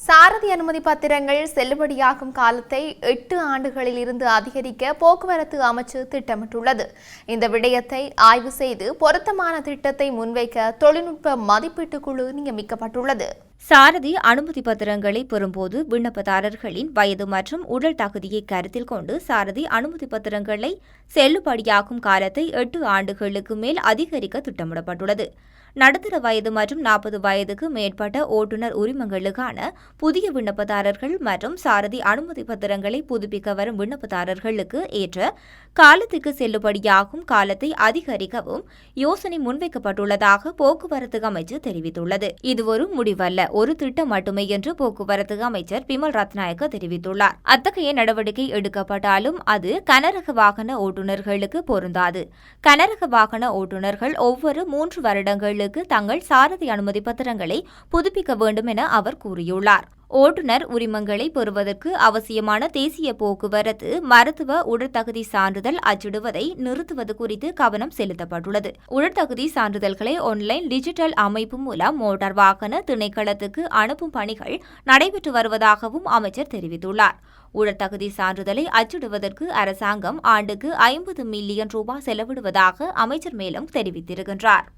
சாரதி அனுமதி பத்திரங்கள் செல்லுபடியாகும் காலத்தை 8 ஆண்டுகளில் இருந்து அதிகரிக்க போக்குவரத்து அமைச்சு திட்டமிட்டுள்ளது. இந்த விடயத்தை ஆய்வு செய்து பொருத்தமான திட்டத்தை முன்வைக்க தொழில்நுட்ப மதிப்பீட்டு குழு நியமிக்கப்பட்டுள்ளது. சாரதி அனுமதி பத்திரங்களை பெறும்போது விண்ணப்பதாரர்களின் வயது மற்றும் உடல் தகுதியை கருத்தில் கொண்டு சாரதி அனுமதி பத்திரங்களை செல்லுபடியாகும் காலத்தை 8 ஆண்டுகளுக்கு மேல் அதிகரிக்க திட்டமிடப்பட்டுள்ளது. நடுத்தர வயது மற்றும் 40 வயதுக்கு மேற்பட்ட ஓட்டுநர் உரிமங்களுக்கான புதிய விண்ணப்பதாரர்கள் மற்றும் சாரதி அனுமதி பத்திரங்களை புதுப்பிக்க வரும் விண்ணப்பதாரர்களுக்கு ஏற்ற காலத்துக்கு செல்லுபடியாகும் காலத்தை அதிகரிக்கவும் யோசனை முன்வைக்கப்பட்டுள்ளதாக போக்குவரத்து அமைச்சு தெரிவித்துள்ளது. இது ஒரு முடிவல்ல, ஒரு திட்டம் மட்டுமே என்று போக்குவரத்து அமைச்சர் பிமல் ரத்நாயக்க தெரிவித்துள்ளார். அத்தகைய நடவடிக்கை எடுக்கப்பட்டாலும் அது கனரக வாகன ஓட்டுநர்களுக்கு பொருந்தாது. கனரக வாகன ஓட்டுநர்கள் ஒவ்வொரு 3 வருடங்களுக்கு தங்கள் சாரதி அனுமதி பத்திரங்களை புதுப்பிக்க வேண்டும் என அவர் கூறியுள்ளார். ஓட்டுநர் உரிமங்களை பெறுவதற்கு அவசியமான தேசிய போக்குவரத்து மருத்துவ உடற்தகுதி சான்றிதழ் அச்சிடுவதை நிறுத்துவது குறித்து கவனம் செலுத்தப்பட்டுள்ளது. உடற்தகுதி சான்றிதழ்களை ஆன்லைன் டிஜிட்டல் அமைப்பு மூலம் மோட்டார் வாகன திணைக்களத்துக்கு அனுப்பும் பணிகள் நடைபெற்று வருவதாகவும் அமைச்சர் தெரிவித்துள்ளார். உடற்தகுதி சான்றிதழை அச்சிடுவதற்கு அரசாங்கம் ஆண்டுக்கு 50 மில்லியன் ரூபாய் செலவிடுவதாக அமைச்சர் மேலும் தெரிவித்திருக்கின்றார்.